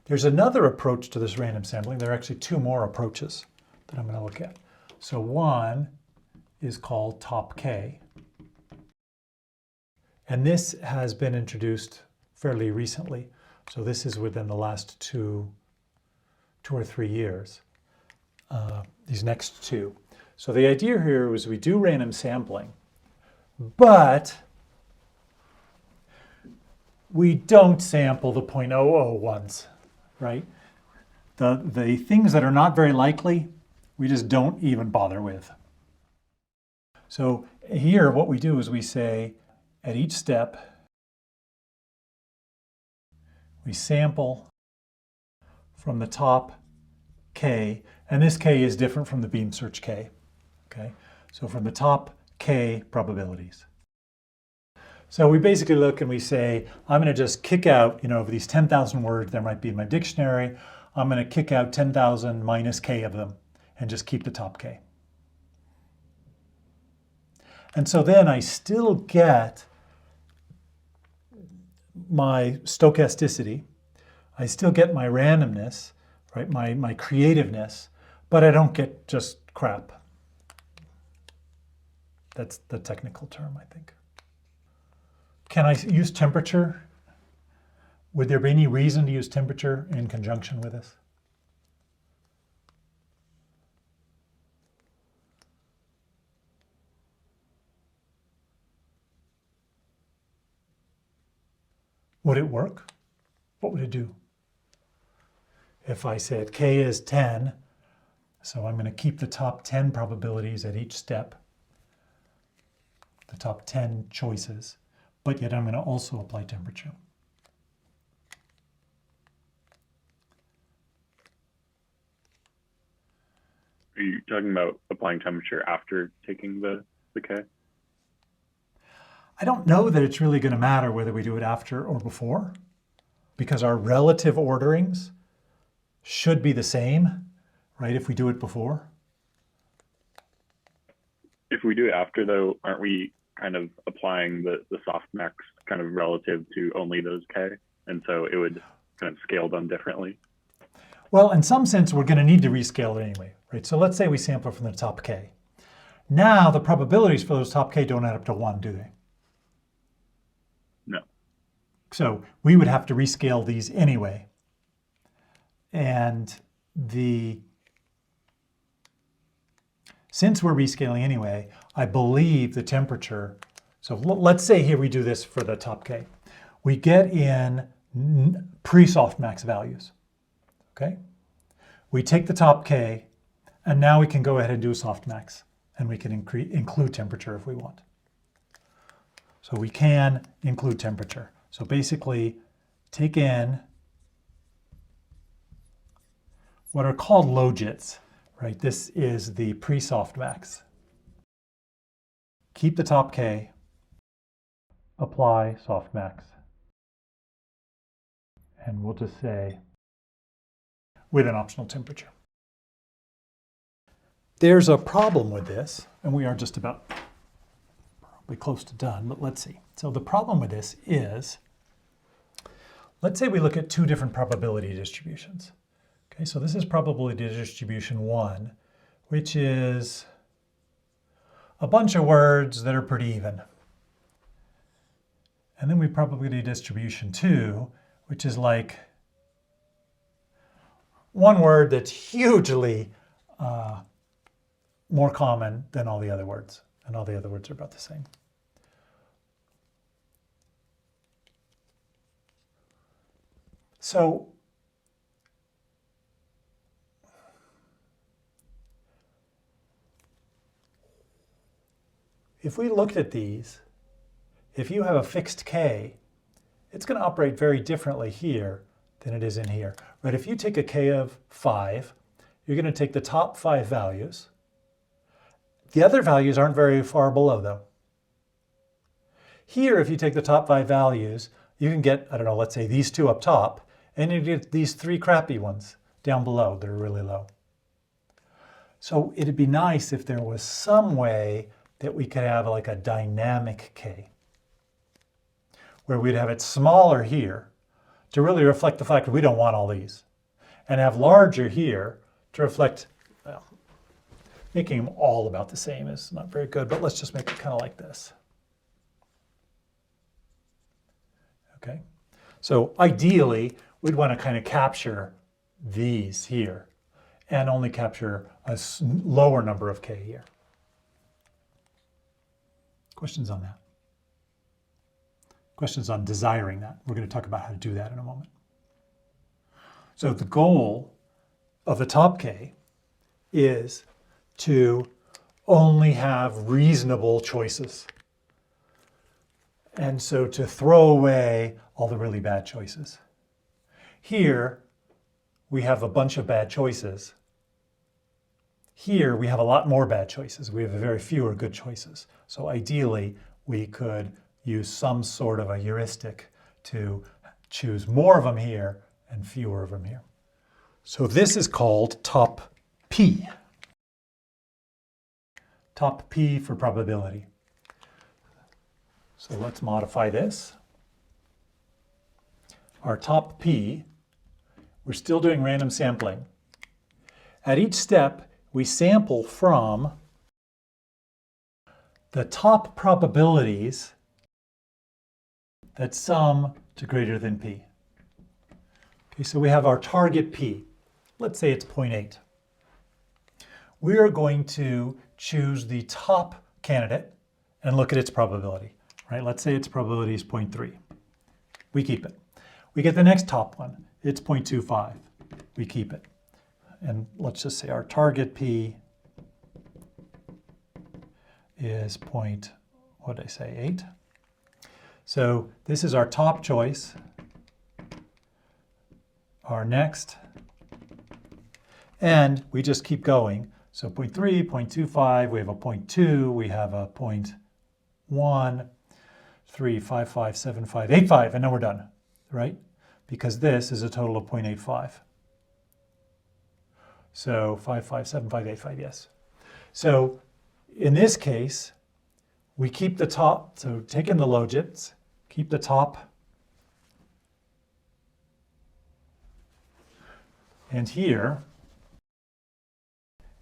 There's another approach to this random sampling. There are actually two more approaches that I'm going to look at. So one is called top K. And this has been introduced fairly recently. So this is within the last two or 3 years, these next two. So the idea here is we do random sampling, but we don't sample the 0.00 ones, right? The things that are not very likely, we just don't even bother with. So here what we do is we say at each step, we sample from the top K, and this K is different from the beam search K, okay? So from the top K probabilities. So we basically look and we say, I'm going to just kick out, of these 10,000 words there might be in my dictionary, I'm going to kick out 10,000 minus K of them and just keep the top K. And so then I still get my stochasticity, I still get my randomness, right? My creativeness, but I don't get just crap. That's the technical term, I think. Can I use temperature? Would there be any reason to use temperature in conjunction with this? Would it work? What would it do? If I said K is 10, so I'm going to keep the top 10 probabilities at each step, the top 10 choices, but yet I'm going to also apply temperature. Are you talking about applying temperature after taking the K? I don't know that it's really going to matter whether we do it after or before, because our relative orderings should be the same, right, if we do it before. If we do it after, though, aren't we kind of applying the softmax kind of relative to only those K? And so it would kind of scale them differently? Well, in some sense, we're going to need to rescale it anyway, right? So let's say we sample from the top K. Now, the probabilities for those top K don't add up to 1, do they? No. So we would have to rescale these anyway. And since we're rescaling anyway, I believe the temperature, so let's say here we do this for the top K. We get in pre-softmax values, okay? We take the top K, and now we can go ahead and do a softmax, and we can include temperature if we want. So we can include temperature. So basically, take in what are called logits, right? This is the pre-softmax. Keep the top K, apply softmax. And we'll just say, with an optional temperature. There's a problem with this, and we are just about probably close to done, but let's see. So the problem with this is, let's say we look at two different probability distributions. Okay, so this is probability distribution 1, which is a bunch of words that are pretty even. And then we probability distribution 2, which is like one word that's hugely more common than all the other words, and all the other words are about the same. So if we looked at these, if you have a fixed K, it's going to operate very differently here than it is in here. Right? If you take a K of 5, you're going to take the top 5 values. The other values aren't very far below them. Here, if you take the top 5 values, you can get, I don't know, let's say these 2 up top, and you get these 3 crappy ones down below that are really low. So it'd be nice if there was some way that we could have like a dynamic K, where we'd have it smaller here, to really reflect the fact that we don't want all these. And have larger here to reflect, well, making them all about the same is not very good, but let's just make it kind of like this. Okay, so ideally, we'd want to kind of capture these here and only capture a lower number of k here. Questions on that? Questions on desiring that? We're going to talk about how to do that in a moment. So the goal of the top k is to only have reasonable choices. And so to throw away all the really bad choices. Here, we have a bunch of bad choices. Here, we have a lot more bad choices. We have very fewer good choices. So ideally, we could use some sort of a heuristic to choose more of them here and fewer of them here. So this is called top P. Top P for probability. So let's modify this. Our top P, we're still doing random sampling. At each step, we sample from the top probabilities that sum to greater than P. Okay, so we have our target P. Let's say it's 0.8. We are going to choose the top candidate and look at its probability. Right? Let's say its probability is 0.3. We keep it. We get the next top one. It's 0.25. We keep it. And let's just say our target P is what did I say, 8? So this is our top choice. Our next. And we just keep going. So 0.3, 0.25, we have a 0.2, we have a 0.1, 3, 5, 5, 7, 5, 8, 5, and then we're done, right? Because this is a total of 0.85. So 5, 5, 7, 5, 8, 5, yes. So in this case, we keep the top, so take in the logits, keep the top. And here,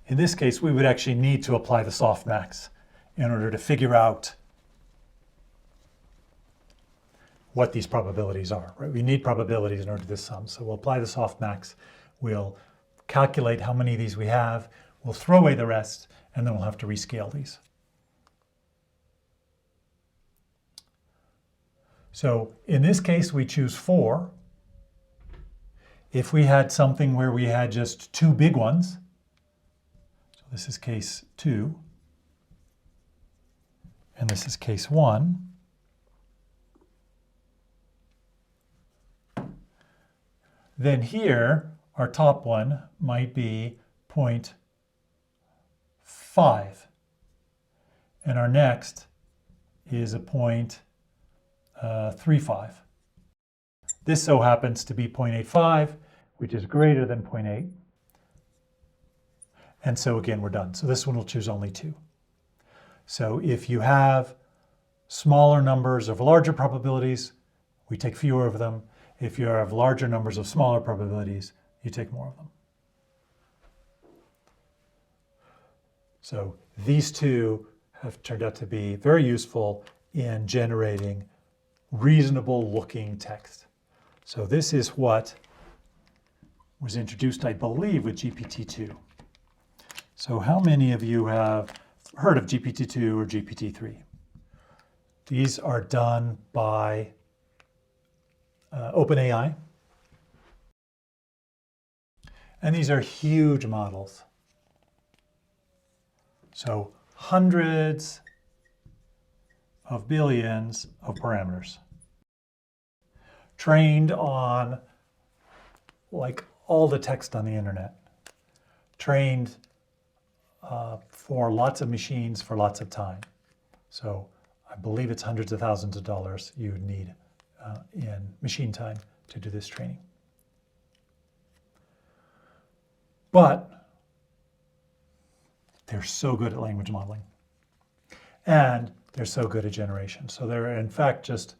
in this case, we would actually need to apply the softmax in order to figure out what these probabilities are. Right? We need probabilities in order to do this sum. So we'll apply the softmax. We'll calculate how many of these we have. We'll throw away the rest, and then we'll have to rescale these. So in this case, we choose 4. If we had something where we had just 2 big ones, so this is case 2, and this is case 1, then here, our top one might be 0.5. And our next is a 0.35. This so happens to be 0.85, which is greater than 0.8. And so again, we're done. So this one will choose only 2. So if you have smaller numbers of larger probabilities, we take fewer of them. If you have larger numbers of smaller probabilities, you take more of them. So these two have turned out to be very useful in generating reasonable looking text. So this is what was introduced, I believe, with GPT-2. So how many of you have heard of GPT-2 or GPT-3? These are done by OpenAI. And these are huge models. So hundreds of billions of parameters trained on like all the text on the internet, trained for lots of machines for lots of time. So I believe it's hundreds of thousands of dollars you would need in machine time to do this training. But they're so good at language modeling. And they're so good at generation. So there are, in fact, just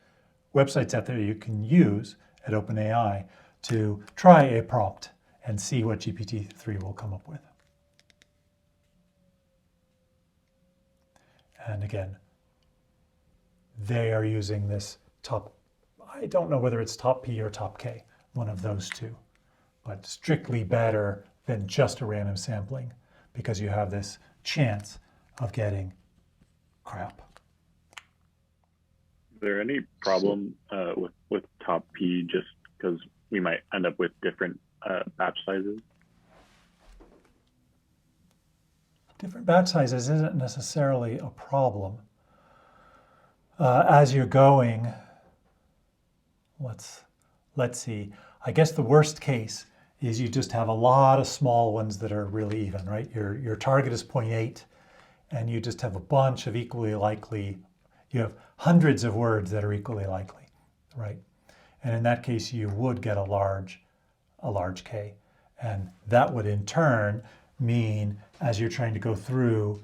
websites out there you can use at OpenAI to try a prompt and see what GPT-3 will come up with. And again, they are using this top, I don't know whether it's top P or top K, one of those two, but strictly better than just a random sampling because you have this chance of getting crap. Is there any problem with top P just because we might end up with different batch sizes? Different batch sizes isn't necessarily a problem. As you're going, let's see. I guess the worst case is you just have a lot of small ones that are really even, right? Your target is 0.8, and you just have a bunch of equally likely. You have hundreds of words that are equally likely, right? And in that case, you would get a large K, and that would in turn mean as you're trying to go through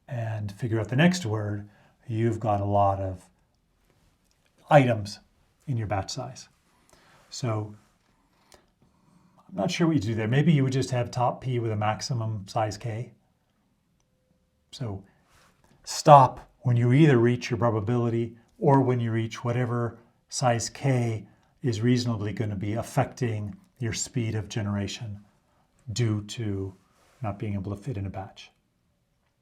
and figure out the next word, you've got a lot of items in your batch size. So I'm not sure what you do there. Maybe you would just have top P with a maximum size K. So stop when you either reach your probability or when you reach whatever size K is reasonably going to be affecting your speed of generation due to not being able to fit in a batch.